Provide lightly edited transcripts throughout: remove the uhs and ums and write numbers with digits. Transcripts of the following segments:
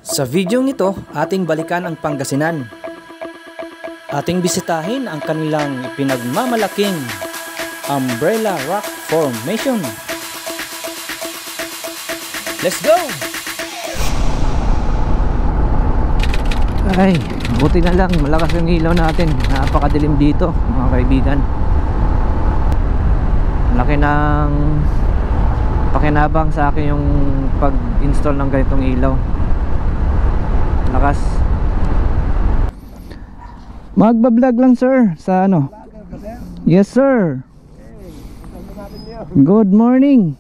Sa videong ito, ating balikan ang Pangasinan. Ating bisitahin ang kanilang pinagmamalaking Umbrella Rock Formation. Let's go! Ay, buti na lang malakas yung ilaw natin. Napakadilim dito mga kaibigan. Laki ng pakinabang sa akin yung pag-install ng ganitong ilaw. Lakas. Magbablog lang sir sa ano? Yes sir. Good morning.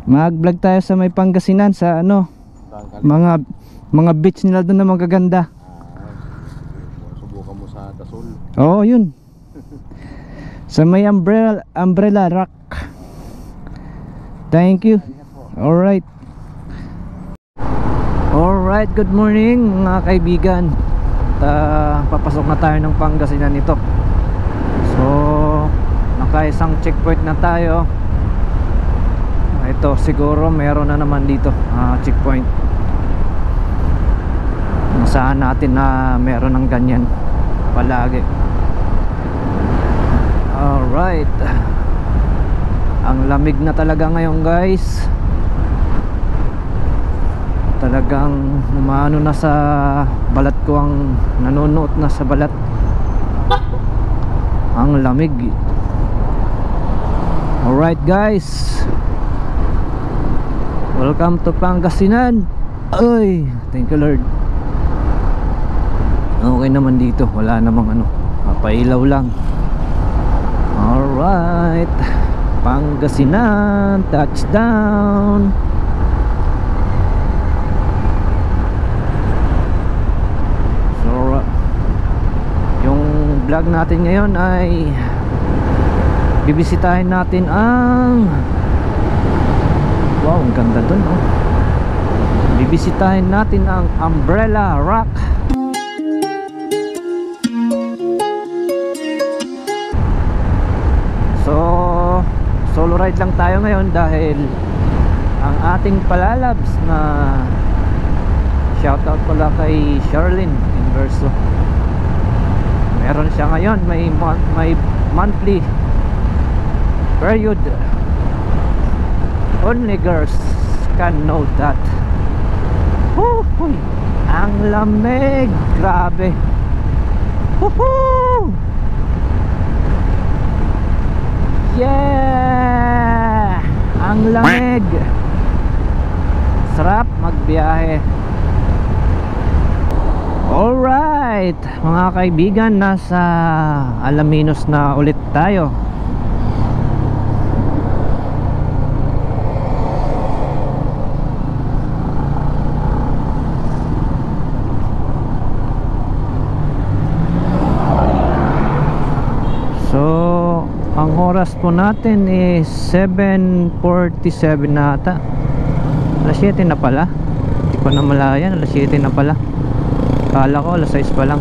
Mag-vlog tayo sa may Pangasinan sa ano? Mga beach nila doon na magaganda. Subukan mo sa Dasol. Oo, yun. Sa may umbrella rock. Thank you. Alright. Alright, good morning mga kaibigan. Papasok na tayo ng Pangasinan ito. So, naka-isang checkpoint na tayo. Ito, siguro meron na naman dito checkpoint. Saan natin na meron ng ganyan palagi. Alright. Ang lamig na talaga ngayon guys. Talagang umaano na sa balat ko, ang nanunuot na sa balat. Ang lamig. Alright guys, welcome to Pangasinan. Ay, thank you Lord. Okay naman dito, wala namang ano, papailaw lang. Alright, Pangasinan, touchdown. Vlog natin ngayon ay bibisitahin natin ang wow, ang ganda dun oh. Bibisitahin natin ang Umbrella Rock. So solo ride lang tayo ngayon dahil ang ating palalabs na shoutout pala kay Charlene Inverso, meron siya ngayon, may monthly period. Only girls can know that. Woohoo! Ang lamig, grabe. Woohoo! Yeah! Ang lamig. Sarap magbiyahe. Alright mga kaibigan, nasa Alaminos na ulit tayo. So ang oras po natin is 7:47 na ata. Alas 7 na pala. Hindi ko na malayan, alas 7 na pala. Kala ko alas 6 pa lang.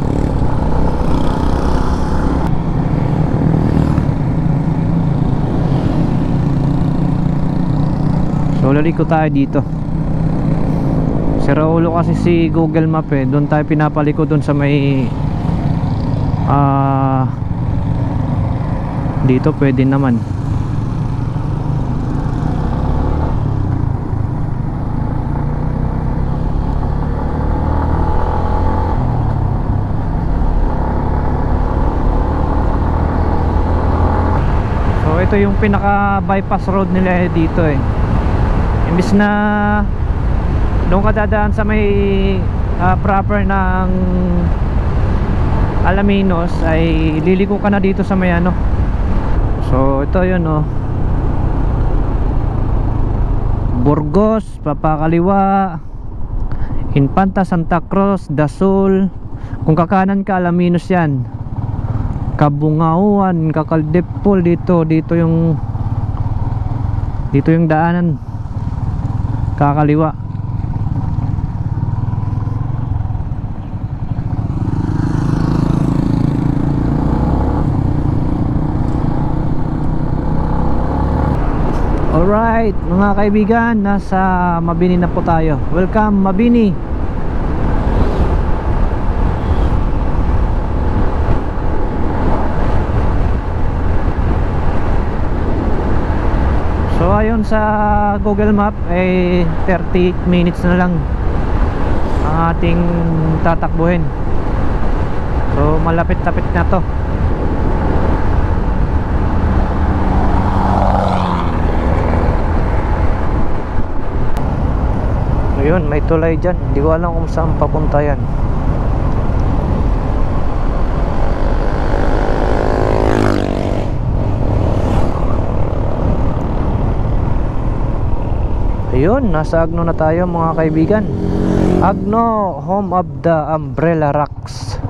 So laliko tayo dito. Sira ulo kasi si Google Map eh. Doon tayo pinapaliko, doon sa may dito pwede naman. Ito yung pinaka bypass road nila dito eh. Imbis na doon ka dadaan sa may proper ng Alaminos, ay liliko ka na dito sa may ano. So ito yun oh, Burgos, papakaliwa, Infanta, Santa Cruz, Dasol. Kung kakanan ka, Alaminos yan. Kabungauan, Kakaldepol, dito yung daanan, kakaliwa. Alright mga kaibigan, nasa Mabini na po tayo. Welcome Mabini. So ayon sa Google Map ay 30 minutes na lang ang ating tatakbuhin. So malapit-lapit na to. Ayun, may tulay dyan. Hindi ko alam kung saan papunta yan. Ayun, nasa Agno na tayo mga kaibigan. Agno, home of the Umbrella Rocks.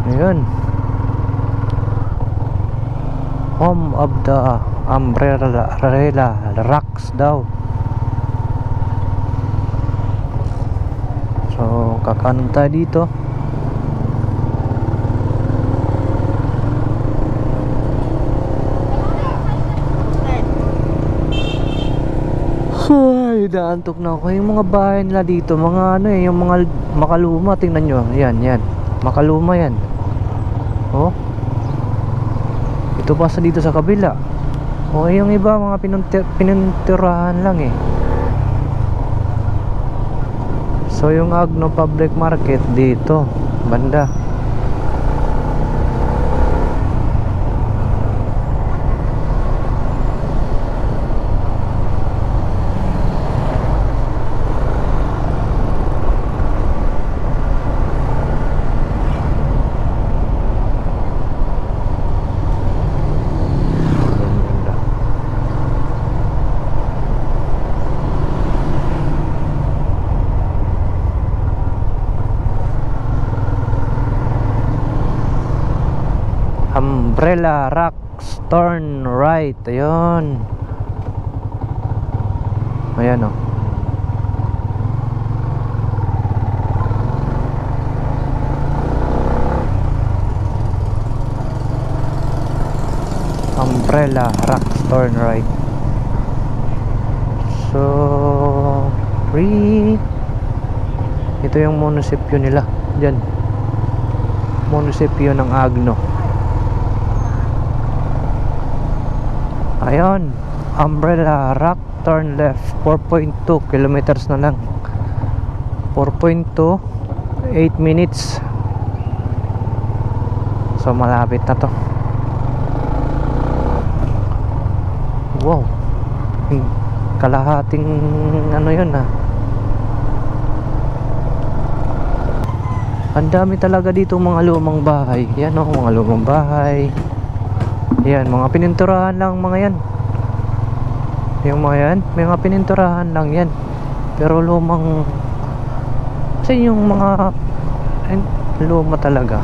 Ayun, home of the Umbrella Rocks daw. So, kakanan tayo dito. Ay, naantok na ako. Yung mga bahay nila dito, mga ano eh, yung mga makaluma, tingnan nyo. Yan, yan. Makaluma yan. Oh. Ito pa sa dito sa kabila. Oh, yung iba, mga pinintirahan lang eh. So yung Agno Public Market dito banda. Umbrella Rocks, turn right. Ayun. Ayan o. Umbrella Rocks, turn right. So free. Ito yung munisipyo nila. Diyan, munisipyo ng Agno. Ayun, Umbrella Rock, turn left. 4.2 kilometers na lang. 4.2, 8 minutes. So malapit na to. Wow, kalahating ano yun ah. Ang dami talaga dito mga lumang bahay. Yan o, mga lumang bahay. Yan, mga pininturahan lang mga yan. Yung mga yan, may mga pininturahan lang yan. Pero lumang, kasi yung mga luma talaga.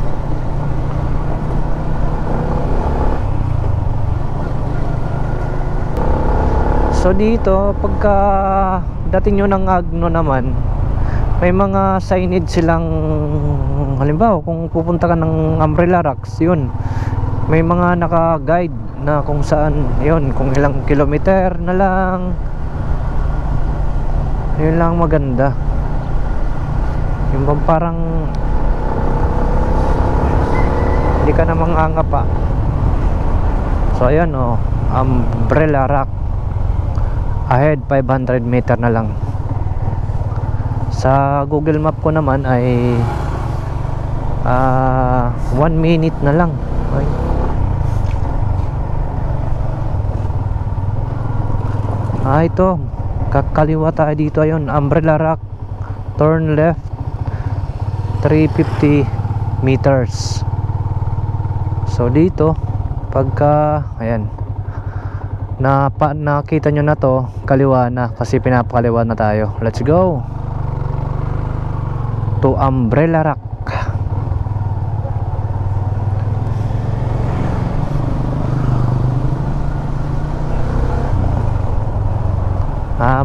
So dito, pagka dating nyo ng Agno naman, may mga signage silang, halimbawa kung pupunta ka ng Umbrella Rocks, yun, may mga naka-guide na kung saan, yun, kung ilang kilometer na lang. Yun lang maganda. Yung bang parang hindi ka na manganga pa. So ayan o, Umbrella Rock. Ahead 500 meter na lang. Sa Google Map ko naman ay 1 minute na lang. Ay. Ito, kakaliwa tayo dito. Ayun, Umbrella Rock, turn left 350 meters. So dito, pagka ayan, nakita nyo na to, kaliwa na, kasi pinapakaliwa na tayo. Let's go to Umbrella Rock.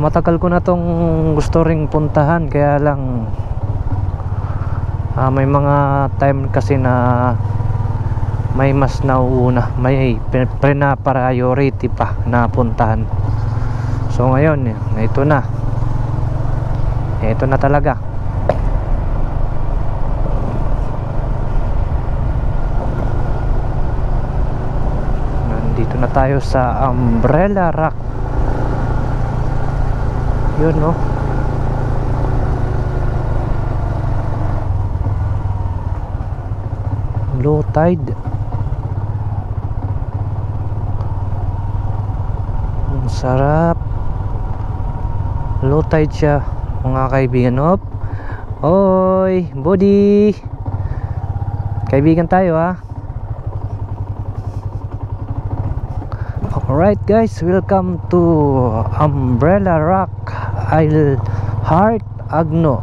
Matagal ko na tong gusto ring puntahan, kaya lang may mga time kasi na may mas nauuna, may pre-priority pa na puntahan. So ngayon, ito na talaga. Nandito na tayo sa Umbrella Rock. Yun, no? Low tide. Ang sarap. Low tide siya, mga kaibigan. Oy, body. Kaibigan tayo, ha. Alright guys, welcome to Umbrella Rock, Isle Heart Agno.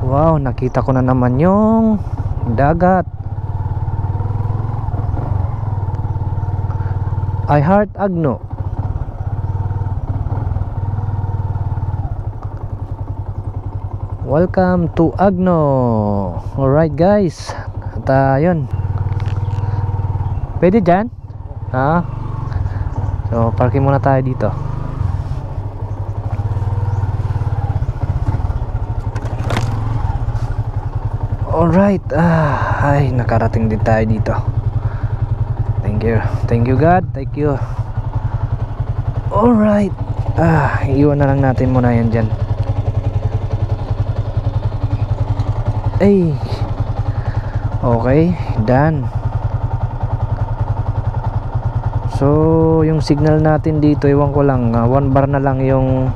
Wow, nakita ko na naman yung dagat. I Heart Agno. Welcome to Agno. Alright guys, at yun, pwede dyan? Ha? So parking muna tayo dito. Alright, ay, nakarating din tayo dito. Thank you God, thank you. Alright, iwan na lang natin muna yan dyan. Ay, okay, done. So yung signal natin dito, iwan ko lang, 1 bar na lang yung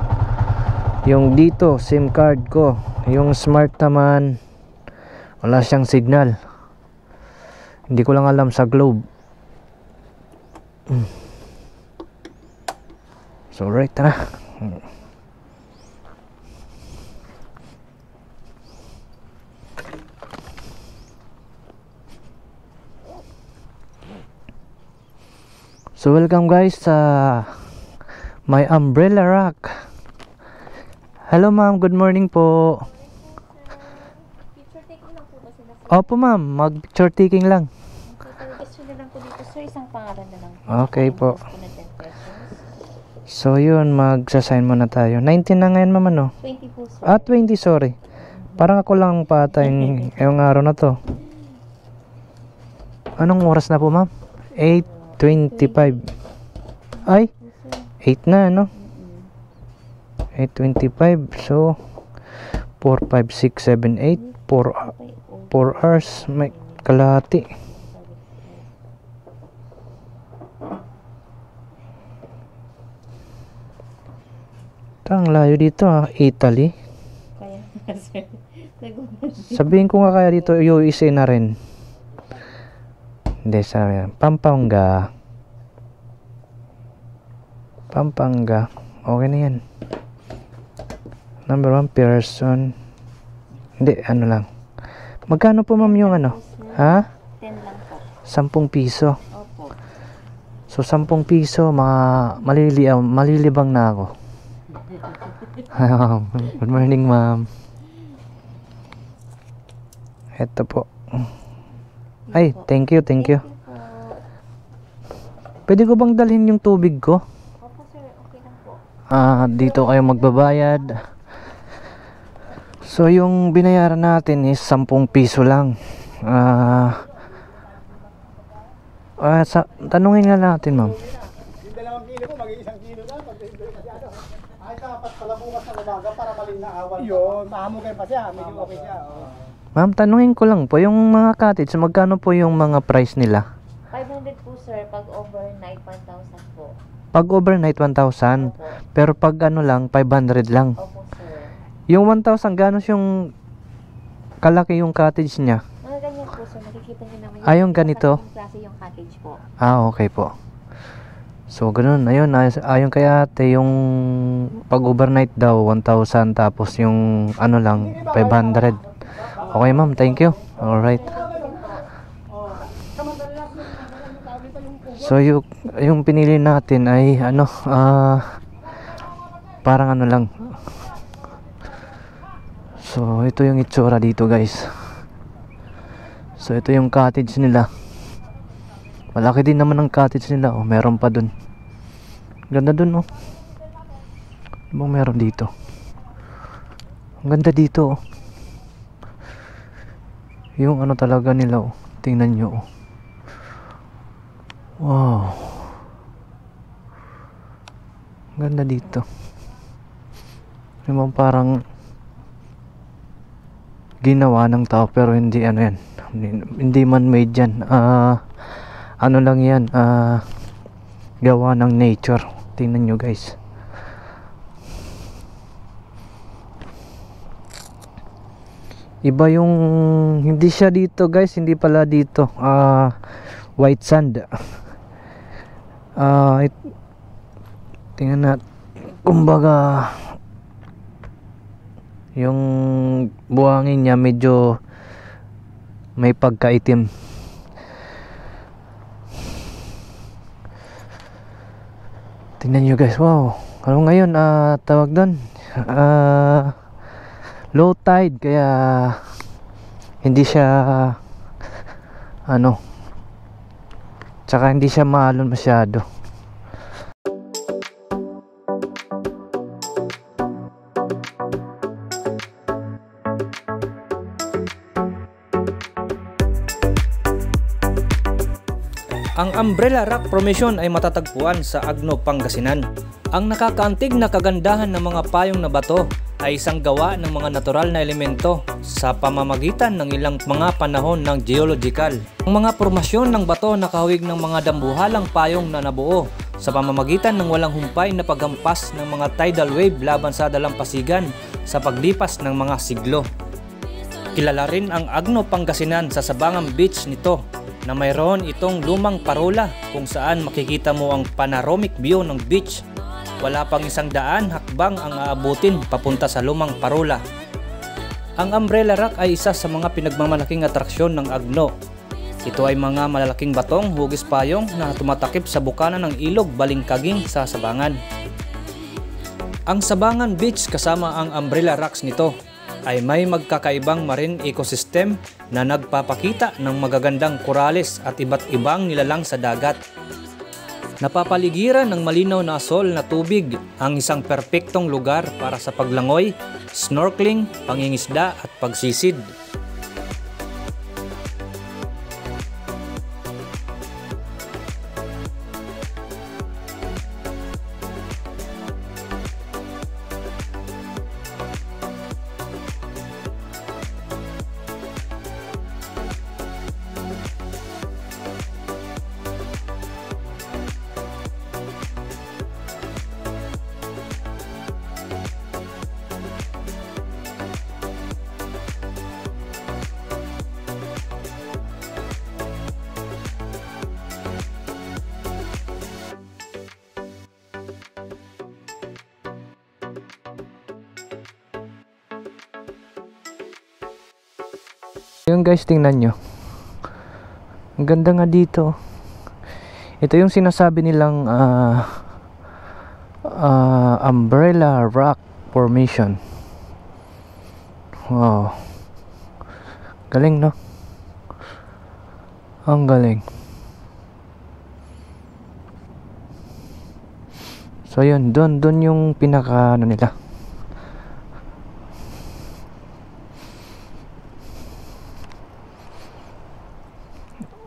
dito SIM card ko. Yung smart naman wala siyang signal. Hindi ko lang alam sa Globe. So right, tara. So welcome guys sa my Umbrella Rock. Hello ma'am, good morning po. Picture taking lang po ba sila? Opo ma'am, mag picture taking lang. Gusto nyo lang po dito sir, isang pangalan na lang. Okay po. Gusto na 10 pesos. So yun, magsasign muna tayo. 19 na ngayon ma'am, ano? 20 po sir. 20, sorry. Parang ako lang patay yung araw na to. Anong oras na po ma'am? 8:25. Ay, 8 na, no? 8:25. So 4, 5, 6, 7, 8 4 hours may kalahati. Ang layo dito, Italy. Kaya sir. Sabihin ko nga kaya dito USA na rin. Hindi, sabi yan, Pampanga. Okay na yan. Number 1 person. Hindi, ano lang. Magkano po ma'am yung ano? Ha? 10 lang po. 10 piso. Opo. So 10 piso, mga malilibang na ako. Good morning ma'am. Eto po. Ay, thank you. Pwede ko bang dalhin yung tubig ko? Opo sir, okay lang po. Dito kayo magbabayad. So yung binayaran natin is 10 piso lang. Tanungin nga natin ma'am. Yung 2 kilo mo, mag-1 kilo na. Ay, dapat pala bukas ng umaga para maling na awan. Yun, mahamugay pa siya. Medyo okay siya. Ma'am, tanungin ko lang po, yung mga cottage, magkano po yung mga price nila? 500 po sir, pag overnight 1,000 po. Pag overnight 1,000, Opo. pero pag ano lang 500 lang. Opo sir. Yung 1,000 ganos yung kalaki yung cottage niya? Mga ganyan po sir, makikita nyo naman Yung ganito? yung klase yung cottage po. Okay po. So ganun, ayun, ayon kay ate, yung pag overnight daw 1,000, tapos yung ano lang 500. Okay ma'am, thank you. Alright. So yung pinili natin ay ano, parang ano lang. So ito yung itsura dito guys. So ito yung cottage nila. Malaki din naman ang cottage nila. Oh, meron pa dun. Ganda dun, oh. Ano bang meron dito? Ang ganda dito, oh. Yung ano talaga nila, oh. Tingnan nyo, oh. Wow. Ang ganda dito. Yung parang ginawa ng tao pero hindi ano yan. Hindi man made yan. Ano lang yan, gawa ng nature. Tingnan nyo guys. Iba yung hindi siya dito guys, hindi pala dito white sand. Tingnan natin, kumbaga yung buhangin niya medyo may pagkaitim. Tingnan nyo guys, wow. Ano ngayon, tawag doon, low tide, kaya hindi siya ano, tsaka hindi siya maalon masyado. Ang Umbrella Rock Formation ay matatagpuan sa Agno, Pangasinan. Ang nakakaantig na kagandahan ng mga payong na bato ay isang gawa ng mga natural na elemento sa pamamagitan ng ilang mga panahon ng geological. Ang mga formasyon ng bato nakahawig ng mga dambuhalang payong na nabuo sa pamamagitan ng walang humpay na paghampas ng mga tidal wave laban sa dalampasigan sa paglipas ng mga siglo. Kilala rin ang Agno, Pangasinan sa Sabangang Beach nito, na mayroon itong lumang parola kung saan makikita mo ang panoramic view ng beach. Wala pang 100 hakbang ang aabutin papunta sa lumang parola. Ang Umbrella Rock ay isa sa mga pinagmamalaking atraksyon ng Agno. Ito ay mga malalaking batong hugis payong na tumatakip sa bukana ng ilog Balingkaging sa Sabangan. Ang Sabangan Beach kasama ang Umbrella Rocks nito ay may magkakaibang marine ecosystem na nagpapakita ng magagandang korales at iba't ibang nilalang sa dagat. Napapaligiran ng malinaw na asol na tubig ang isang perpektong lugar para sa paglangoy, snorkeling, pangingisda at pagsisid. Yung guys, tingnan nyo, ang ganda nga dito. Ito yung sinasabi nilang Umbrella Rock Formation. Wow, galing no, ang galing. So yun, dun yung pinaka ano nila.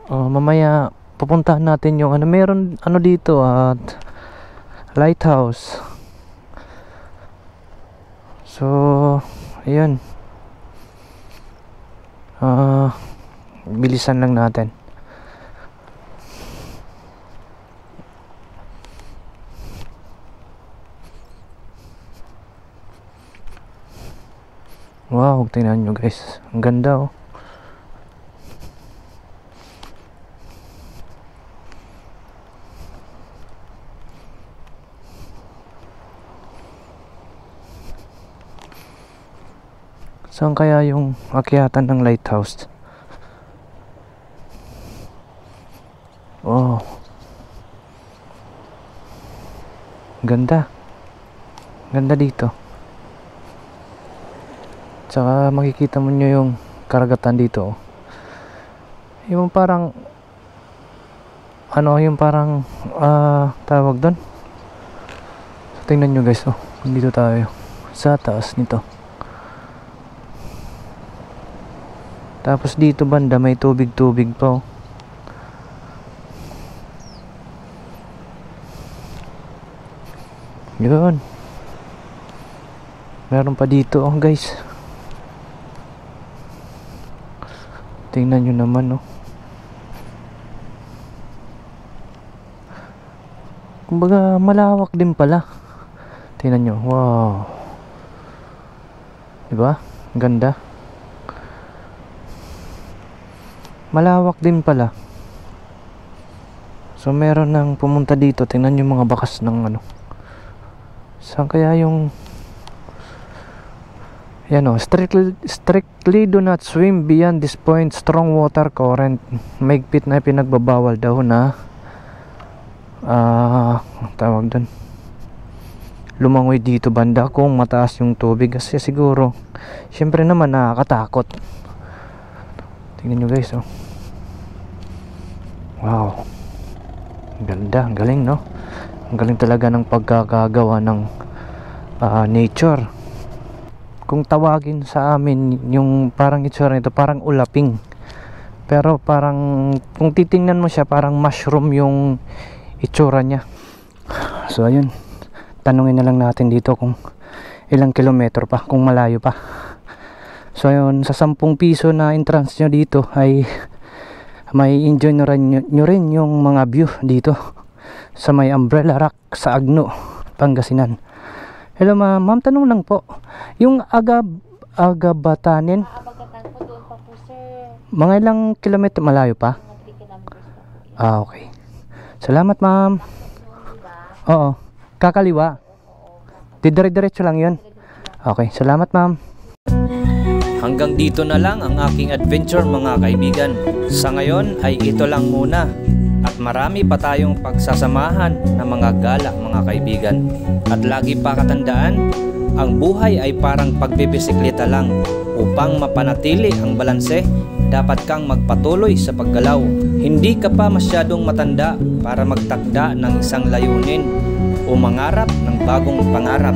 Mamaya pupuntahan natin yung ano, meron ano dito at lighthouse. So ayun, bilisan lang natin. Wow, tingnan nyo guys, ang ganda oh. Saan kaya yung akyatan ng lighthouse? Oh, ganda. Ganda dito. Tsaka makikita mo nyo yung karagatan dito. Yung parang ano, yung parang tawag doon. So, tingnan nyo guys, oh, dito tayo sa taas nito. Tapos dito banda may tubig-tubig pa, oh. Yun. Meron pa dito, oh guys. Tingnan nyo naman, oh. Kumbaga malawak din pala. Tingnan nyo, wow. Diba? Ang ganda. Malawak din pala. So meron nang pumunta dito. Tingnan nyo mga bakas ng ano. Saan kaya yung yan, oh, strictly do not swim beyond this point. Strong water current. Maigpit na pinagbabawal daw na tawag doon, lumangoy dito banda kung mataas yung tubig, kasi siguro syempre naman nakakatakot. Tingnan nyo guys, oh. Wow, ang ganda, ang galing, no? Ang galing talaga ng pagkakagawa ng nature. Kung tawagin sa amin yung parang itsura nito, parang ulaping, pero parang kung titingnan mo siya parang mushroom yung itsura niya. So ayun, tanungin na lang natin dito kung ilang kilometro pa, kung malayo pa. So ayun, sa 10 piso na entrance nyo dito ay may enjoy nyo rin yung mga view dito sa may Umbrella Rock sa Agno, Pangasinan. Hello ma'am, tanong lang po, yung Agabatanin, Abagatan po doon pa po sir. mga ilang kilometro malayo pa? Mga 3 kilometers pa po. Okay. Salamat ma'am. Oo, kakaliwa. Dire-diretso lang yun. Okay, salamat ma'am. Hanggang dito na lang ang aking adventure mga kaibigan. Sa ngayon ay ito lang muna. At marami pa tayong pagsasamahan ng mga gala mga kaibigan. At lagi pa katandaan, ang buhay ay parang pagbibisikleta lang. Upang mapanatili ang balanse, dapat kang magpatuloy sa paggalaw. Hindi ka pa masyadong matanda para magtakda ng isang layunin o mangarap ng bagong pangarap.